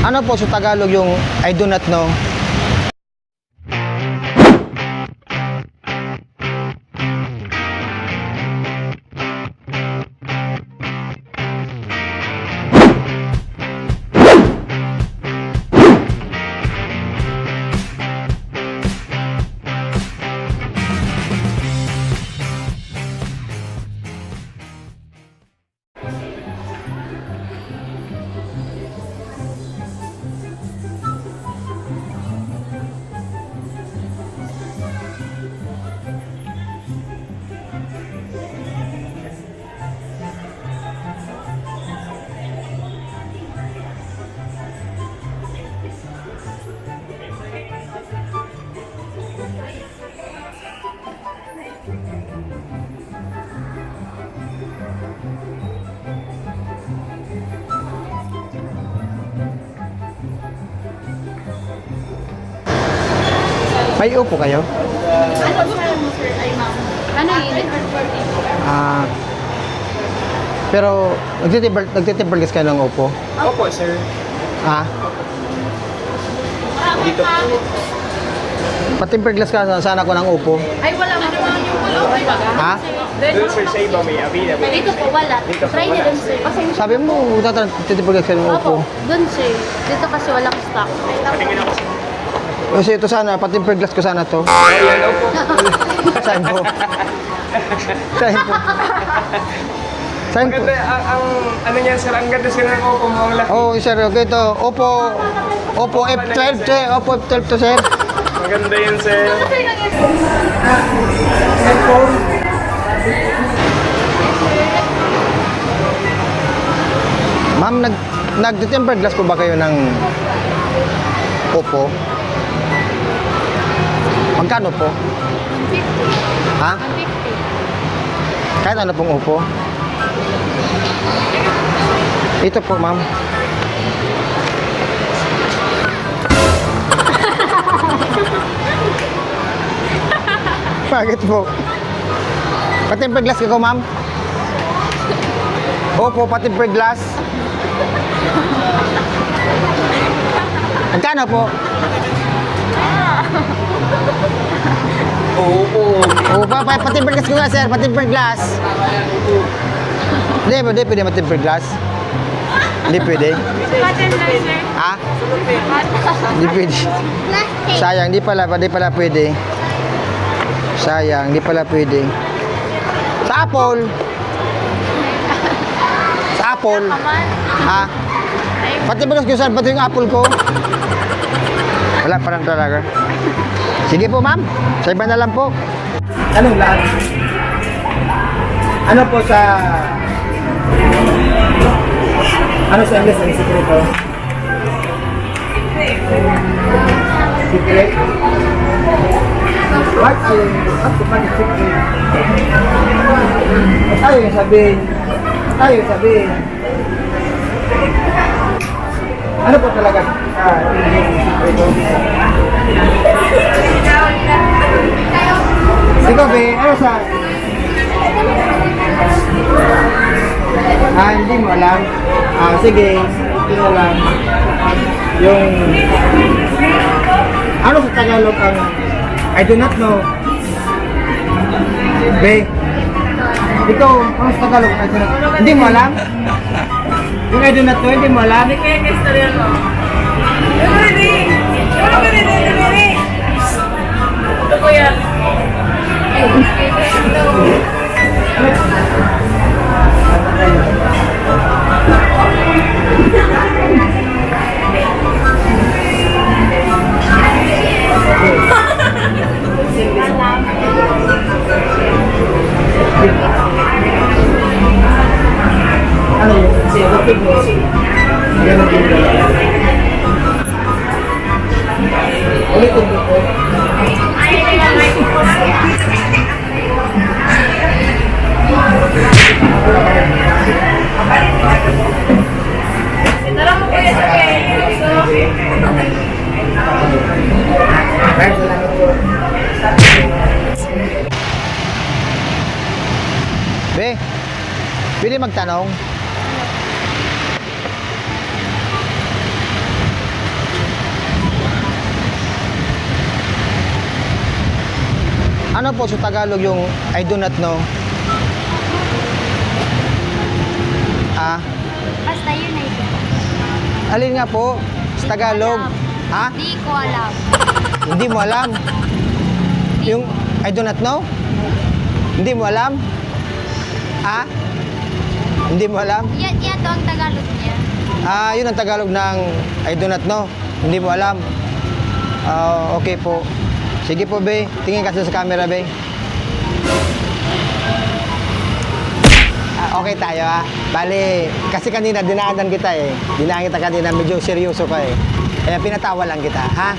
Ano po sa Tagalog yung I do not know? May upo kayo? Ano mo sir? Ay ma'am. Ano yun? Ah, pero nagtitibal kasi kayo ng upo? Opo, sir. Ah, Dito. patimper glass ka sana ko ng upo. Ay wala mo naman yung pulo. Ay baga. Ha? Doon, sir, sa iba may available. Dito po wala. Dito po Try wala. niyo dun sir. Sabi mo, titibal glass ka ng upo. Opo. Dun sir. Dito kasi walang stock. Patingin ako, sir. Kasi ito sana, patimper glass ko sana to. Ayan, opo. Saan po? Saan po? Saan po? Maganda, ang ano niyan, sir, ang ganda sir ng opo mo, ang laki. Oh, sir, okay ito. Oppo F12, sir. Oppo F12 to, sir. Maganda yun, sir. Ma'am, nagtitemper glass po ba kayo ng Oppo? Magkano po? 150. Ha? 150. Kahit ano pong Oppo? Ito po, ma'am. Bakit po? Patimper glass ka ko, ma'am? Opo, patimper glass. Magkano po? Opo. Oo, patimper glass ko nga, sir. Patimper glass. Hindi pwede matimper glass. Hindi pwede. Ha? Hindi pwede. Sayang, di pala pwede. Sayang, di pala pwede. Sa Apple. Sa Apple. Ha? Pati ba ko saan? Pati yung Apple ko? Wala pa lang talaga. Sige po, ma'am. Sa iba na lang po. Anong lahat? Ano po sa... Ano sa English ang sikreto? Secret? What the fuck is secret? Tayo yung sabihin. Ano po talaga? Ikaw, be, ano sa... Hindi mo alam. Sige, hindi mo alam. Yung... Ano sa Tagalog ang... I do not know. Be, ikaw, ano sa Tagalog? I do not... Hindi mo alam? Yung I do not know, hindi mo alam? Hindi kaya yung istorya mo. Ito po yan. Ano yun? Kasi kapit mo. Ganun din ka. Ulitin ko po. Tara mo kuya sa Kahit salamat po. Be, pwede magtanong? Ano po sa Tagalog yung I do not know? Basta yun ay Alin nga po? Sa Tagalog? Ha? Di ko alam. Hindi mo alam? Yung I do not know? Hindi mo alam? Hindi mo alam? Yan to ang Tagalog niya. Yun ang Tagalog ng I do not know. Hindi mo alam. Okay po. Sige po, be. Tingin kasi sa camera, be. Okay tayo, ha? Bali, kasi kanina dinaanan kita eh. Dinaan kita kanina, medyo seryoso ka eh. Kaya pinatawa lang kita, ha?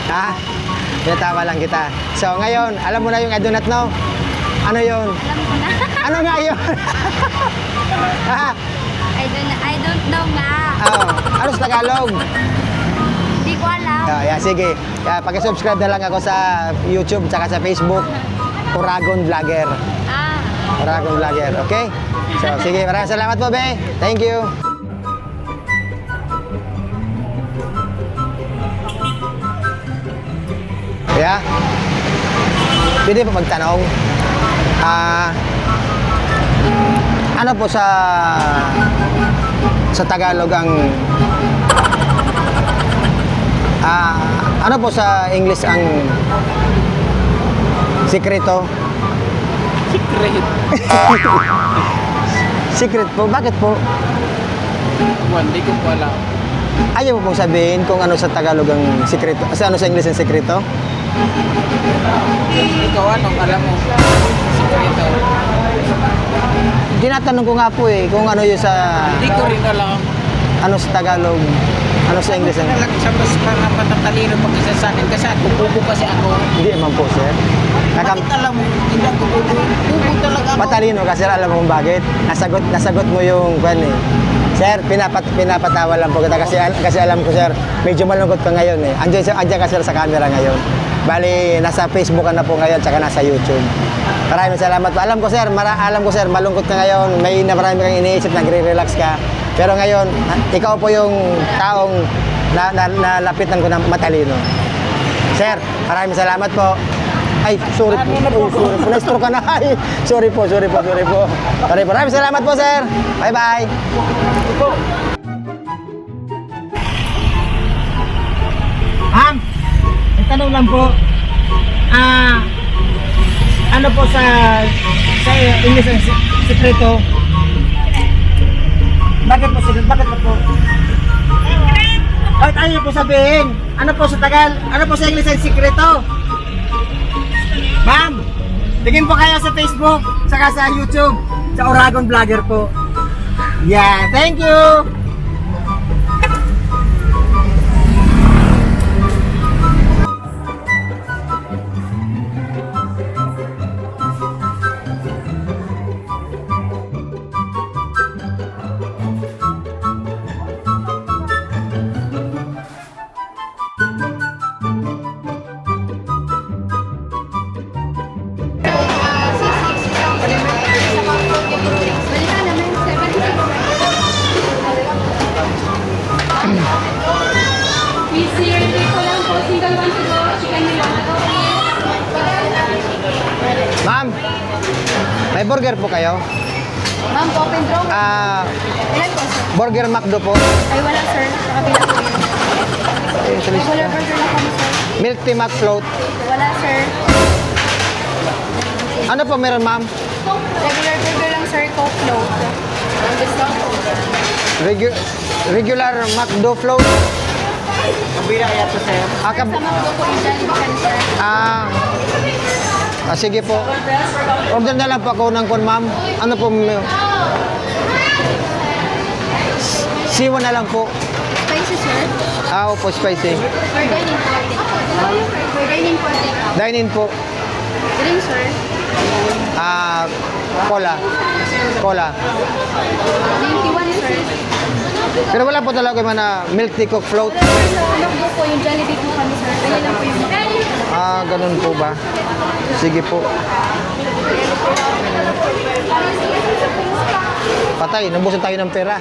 Ha? Pinatawa lang kita. So, ngayon, alam mo na yung I do not know? Ano yun? Alam ko na. Ano nga yun? Ha? I don't know nga. Ano sa Tagalog? Di ko alam. Sige. Pag-subscribe na lang ako sa YouTube tsaka sa Facebook. Uragon Vlogger. Uragon Vlogger, okay? So, sige. Maraming salamat po, be. Thank you. Yeah. Pwede po magtanong. Ano po sa Tagalog ang ano po sa English ang sikreto? Secret. Secret po? Bakit po? Hindi ko po alam. Ayaw mo pong sabihin kung ano sa Tagalog ang sikreto? Ano sa English ang sikreto? Ikaw anong alam mo? Secreto. Tinatanong ko nga po eh kung ano yung sa Hindi ko rin alam. ano sa Tagalog, ano sa English ang Talagang sa mas mga patatalino pag isa sa akin kasi ako bubo kasi ako. hindi man po, sir. Bakit alam mo? Hindi ako bubo. Bubo talaga ako. Patalino kasi alam mo kung bakit. Nasagot mo yung kwan eh. Sir, pinapatawa lang po kita kasi alam ko, sir, medyo malungkot ka ngayon eh. Andiyan ka, sir, sa camera ngayon. Bali, nasa Facebook ka na po ngayon, tsaka nasa YouTube. Maraming salamat po. Alam ko, sir, malungkot ka ngayon. May marami kang iniisip, nagre-relax ka. Pero ngayon, ikaw po yung taong nalapitan ko ng matalino. Sir, maraming salamat po. Ay, sorry po. Sorry po. Na-stroke ka na. Ay, sorry po. Maraming salamat po, sir. Bye-bye. Ma'am, may tanong lang po. Ano po sa English ang sikreto? Bakit po sikreto? Bakit po? Bakit ayaw po sabihin? Ano po sa Tagal? Ano po sa English ang sikreto? Ma'am, tingin po kayo sa Facebook, saka sa YouTube, sa Uragon Vlogger po. Yeah, thank you! Ma'am, may burger po kayo? Ma'am, open draw. Ilan po, sir? Burger McDo po. Ay, wala, sir. Sa kabila po yun. Regular burger na kami, sir. Milk tea McFloat. Wala, sir. Ano po meron, ma'am? Regular burger lang, sir. Coke float. Ang discount po. Regular McDo float. Kabila yan to sir. Sa McDo po yung Jollibee, sir. Sige po. Order na lang po ako ng kon, ma'am. Ano po? Siwa na lang po. Spicy, sir. Opo, spicy. For dining po. For dining po. Dine-in po. Drink, sir. Cola. 91, sir. Pero wala po talaga man na milk tea coke float. Sa McDo po yung Jollibee po kami, sir. Ganyan lang po yung Ganun po ba? Sige po. Patay, nabusan tayo ng pera.